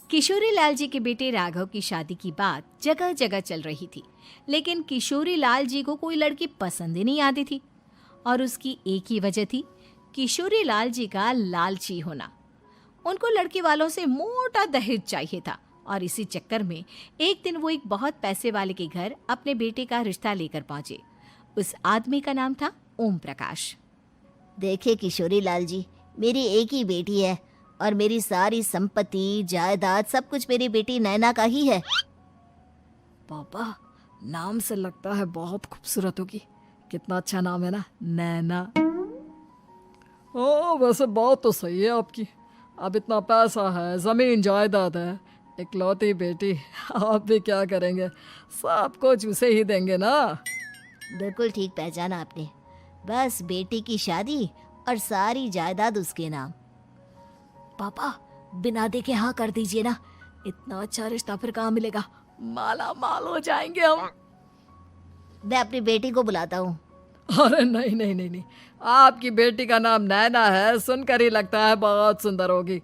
किशोरी लाल जी के बेटे राघव की शादी की बात जगह जगह चल रही थी, लेकिन किशोरी लाल जी को कोई लड़की पसंद ही नहीं आती थी। और उसकी एक ही वजह थी, किशोरी लाल जी का लालची होना। उनको लड़की वालों से मोटा दहेज चाहिए था और इसी चक्कर में एक दिन वो एक बहुत पैसे वाले के घर अपने बेटे का रिश्ता लेकर पहुंचे। उस आदमी का नाम था ओम प्रकाश। देखिए किशोरी लाल जी, मेरी एक ही बेटी है और मेरी सारी संपत्ति जायदाद सब कुछ मेरी बेटी नैना का ही है। पापा, नाम से लगता है बहुत खूबसूरत होगी। कितना अच्छा नाम है ना, नैना। ओ, वैसे बात तो सही है आपकी। अब इतना पैसा है, जमीन जायदाद है, इकलौती बेटी, आप भी क्या करेंगे? सब कुछ उसे ही देंगे ना। बिल्कुल ठीक पहचाना आपने। बस बेटी की शादी और सारी जायदाद उसके नाम। पापा, बिना देखे हाँ कर दीजिए ना। इतना अच्छा रिश्ता फिर कहाँ मिलेगा? माला माल हो जाएंगे हम। मैं अपनी बेटी को बुलाता हूँ। अरे नहीं नहीं नहीं नहीं, आपकी बेटी का नाम नैना है, सुनकर ही लगता है बहुत सुंदर होगी।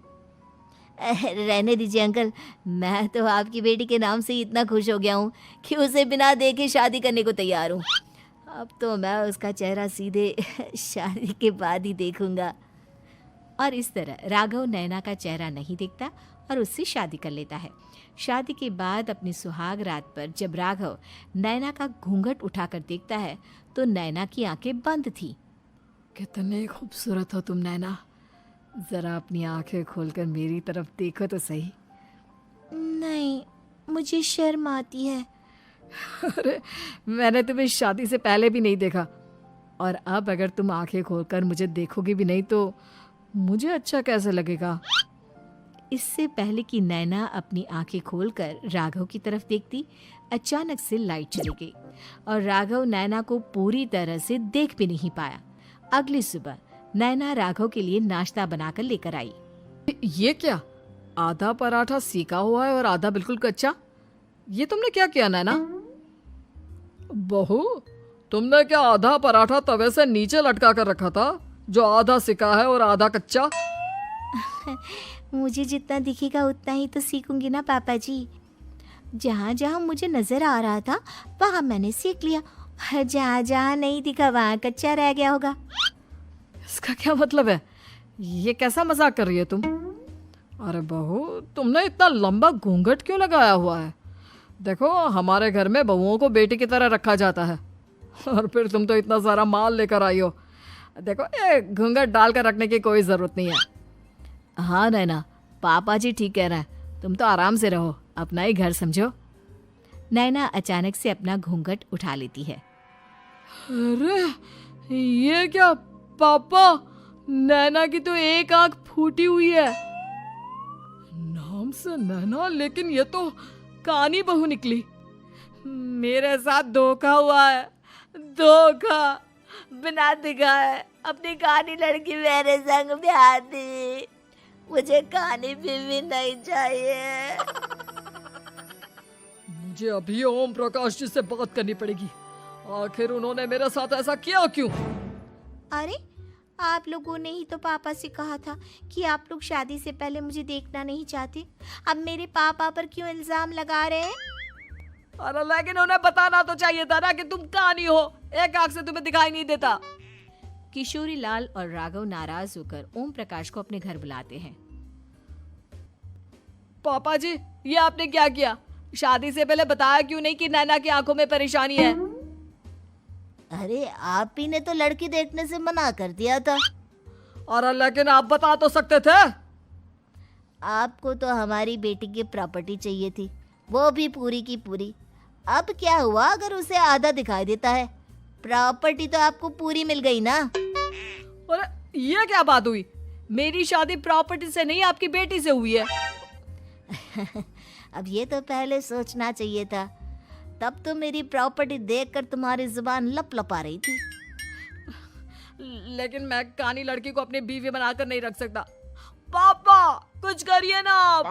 रहने दीजिए अंकल, मैं तो आपकी बेटी के नाम से ही इतना खुश हो गया हूँ कि उसे बिना देखे शादी करने को तैयार हूँ। अब तो मैं उसका चेहरा सीधे शादी के बाद ही देखूंगा। और इस तरह राघव नैना का चेहरा नहीं देखता और उससे शादी कर लेता है। शादी के बाद अपनी सुहाग रात पर जब राघव नैना का घूंघट उठाकर देखता है तो नैना की आंखें बंद थी। कितने खूबसूरत हो तुम नैना, जरा अपनी आंखें खोलकर मेरी तरफ देखो तो सही। नहीं, मुझे शर्म आती है। अरे, मैंने तुम्हें शादी से पहले भी नहीं देखा, और अब अगर तुम आंखें खोलकर मुझे देखोगी भी नहीं तो मुझे अच्छा कैसे लगेगा? इससे पहले कि नैना अपनी आंखें खोलकर राघव की तरफ देखती, अचानक से लाइट चली गई और राघव नैना को पूरी तरह से देख भी नहीं पाया। अगली सुबह नैना राघव के लिए नाश्ता बनाकर लेकर आई। ये क्या? आधा पराठा सेका हुआ है और आधा बिल्कुल कच्चा। ये तुमने क्या किया नैना? बहू, तुमने क्या आधा पराठा तवे से नीचे लटका कर रखा था, जो आधा सेका है और आधा कच्चा? मुझे जितना दिखेगा उतना ही तो सीखूंगी ना पापा जी। जहाँ जहाँ मुझे नजर आ रहा था वहाँ मैंने सीख लिया, जहाँ जहाँ नहीं दिखा वहाँ कच्चा रह गया होगा। इसका क्या मतलब है? ये कैसा मजाक कर रही है तुम? अरे बहू, तुमने इतना लंबा घूंघट क्यों लगाया हुआ है? देखो, हमारे घर में बहुओं को बेटी की तरह रखा जाता है, और फिर तुम तो इतना सारा माल लेकर आई हो। देखो, ये घूंघट डालकर रखने की कोई ज़रूरत नहीं है। हाँ नैना, पापा जी ठीक कह रहे हैं, तुम तो आराम से रहो, अपना ही घर समझो। नैना अचानक से अपना घूंघट उठा लेती है। अरे, ये क्या पापा? नैना की तो एक आंख फूटी हुई है। नाम से नैना, लेकिन ये तो कानी बहू निकली। मेरे साथ धोखा हुआ है, धोखा। बिना दिखाए अपनी कहानी लड़की मेरे संग ब्याह दी। मुझे कहानी भी नहीं चाहिए। मुझे अभी ओम प्रकाश जी से बात करनी पड़ेगी। आखिर उन्होंने मेरे साथ ऐसा किया क्यों? अरे, आप लोगों ने ही तो पापा से कहा था कि आप लोग शादी से पहले मुझे देखना नहीं चाहते। अब मेरे पापा पर क्यों इल्जाम लगा रहे हैं? अरे लेकिन उन्हें बताना तो चाहिए था ना कि तुम कहानी हो, एक आंख से तुम्हें दिखाई नहीं देता। किशोरी लाल और राघव नाराज होकर ओम प्रकाश को अपने घर बुलाते हैं। पापा जी, ये आपने क्या किया? शादी से पहले बताया क्यों नहीं कि नैना की आंखों में परेशानी है? अरे, आप ही ने तो लड़की देखने से मना कर दिया था। और लेकिन आप बता तो सकते थे। आपको तो हमारी बेटी की प्रॉपर्टी चाहिए थी, वो भी पूरी की पूरी। अब क्या हुआ अगर उसे आधा दिखाई देता है? प्रॉपर्टी तो आपको पूरी मिल गई ना। अरे, ये क्या बात हुई? मेरी शादी प्रॉपर्टी से नहीं, आपकी बेटी से हुई है। अब ये तो पहले सोचना चाहिए था। तब तो मेरी प्रॉपर्टी देखकर तुम्हारी जुबान लप आ रही थी। लेकिन मैं कानी लड़की को अपनी बीवी बनाकर नहीं रख सकता। पापा, कुछ करिए ना आप।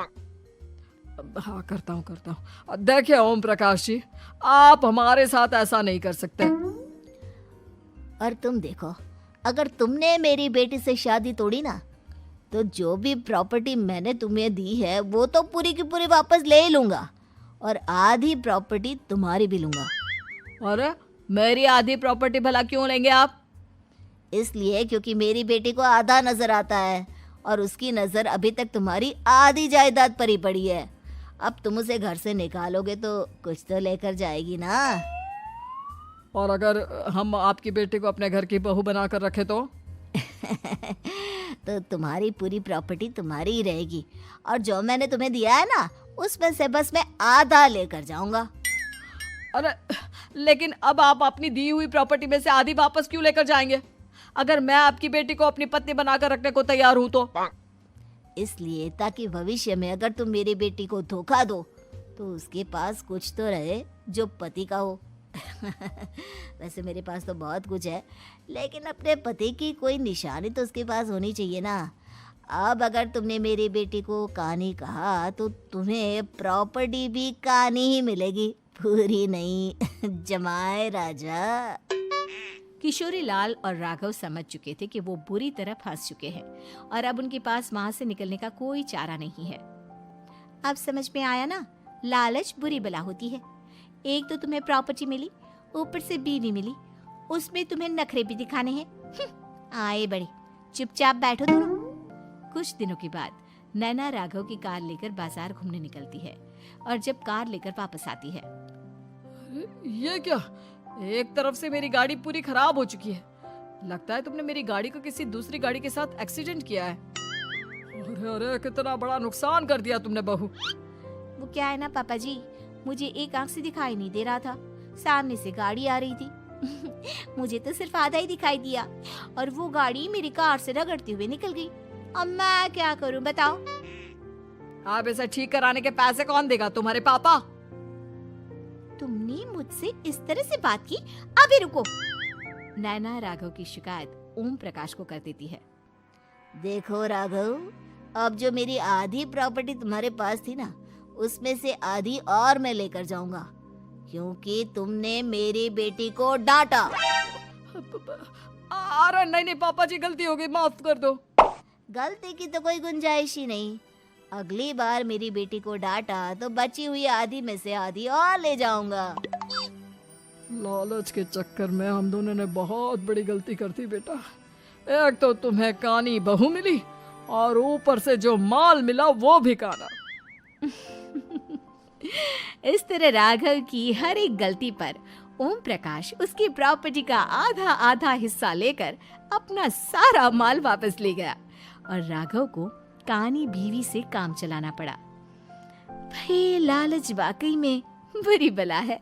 हाँ, करता हूँ। देखिए ओम प्रकाश जी, आप हमारे साथ ऐसा नहीं कर सकते। और तुम देखो, अगर तुमने मेरी बेटी से शादी तोड़ी ना तो जो भी प्रॉपर्टी मैंने तुम्हें दी है वो तो पूरी की पूरी वापस ले ही लूँगा और आधी प्रॉपर्टी तुम्हारी भी लूँगा। अरे मेरी आधी प्रॉपर्टी भला क्यों लेंगे आप? इसलिए क्योंकि मेरी बेटी को आधा नजर आता है और उसकी नज़र अभी तक तुम्हारी आधी जायदाद पर ही पड़ी है। अब तुम उसे घर से निकालोगे तो कुछ तो लेकर जाएगी ना। और अगर हम आपकी बेटी को अपने घर की बहू बनाकर रखे तो? तो तुम्हारी पूरी प्रॉपर्टी तुम्हारी ही रहेगी और जो मैंने तुम्हें दिया है ना उसमें से बस मैं आधा लेकर जाऊंगा। अरे लेकिन अब आप अपनी दी हुई प्रॉपर्टी में से आधी वापस क्यों लेकर जाएंगे? अगर मैं आपकी बेटी को अपनी पत्नी बनाकर रखने को तैयार हूं तो? इसलिए ताकि भविष्य में अगर तुम मेरी बेटी को धोखा दो तो उसके पास कुछ तो रहे जो पति का हो। वैसे मेरे पास तो बहुत कुछ है लेकिन अपने पति की कोई निशानी तो उसके पास होनी चाहिए ना। अब अगर तुमने मेरी बेटी को कहानी कहा तो तुम्हें प्रॉपर्टी भी कहानी ही मिलेगी, पूरी नहीं। जमाए राजा। किशोरी लाल और राघव समझ चुके थे कि वो बुरी तरह फंस चुके हैं और अब उनके पास वहां से निकलने का कोई चारा नहीं है। अब समझ में आया ना, लालच बुरी बला होती है। एक तो तुम्हें प्रॉपर्टी मिली, ऊपर से बीवी मिली, उसमें तुम्हें नखरे भी दिखाने हैं। आए बड़े, चुपचाप बैठो दोनों। कुछ दिनों के बाद नैना राघव की कार लेकर बाजार घूमने निकलती है और जब कार लेकर वापस आती है, ये क्या? एक तरफ से मेरी गाड़ी पूरी खराब हो चुकी है। लगता है तुमने मेरी गाड़ी को किसी दूसरी गाड़ी के साथ एक्सीडेंट किया है। अरे अरे कितना बड़ा नुकसान कर दिया तुमने बहू। वो क्या है ना पापा जी, मुझे एक आंख से दिखाई नहीं दे रहा था, सामने से गाड़ी आ रही थी। मुझे तो सिर्फ आधा ही दिखाई दिया और वो गाड़ी मेरी कार से रगड़ते हुए निकल गई। अब मैं क्या करूं बताओ? आप इसे ठीक कराने के पैसे कौन देगा? तुम्हारे पापा। तुमने मुझसे इस तरह से बात की? अभी रुको। नैना राघव की शिकायत ओम प्रकाश को कर देती है। देखो राघव, अब जो मेरी आधी प्रॉपर्टी तुम्हारे पास थी ना उसमें से आधी और मैं लेकर जाऊंगा क्योंकि तुमने मेरी बेटी को डांटा। अरे नहीं पापा जी, गलती हो गई, माफ कर दो। गलती की तो कोई गुंजाइश ही नहीं। अगली बार मेरी बेटी को डांटा तो बची हुई आधी में से आधी और ले जाऊंगा। लालच के चक्कर में हम दोनों ने बहुत बड़ी गलती कर दी बेटा। एक तो तुम्हें कानी बहू मिली और ऊपर से जो माल मिला वो भी काना। इस तरह राघव की हर एक गलती पर ओम प्रकाश उसकी प्रॉपर्टी का आधा आधा हिस्सा लेकर अपना सारा माल वापस ले गया और राघव को कानी बीवी से काम चलाना पड़ा। भाई लालच वाकई में बुरी बला है।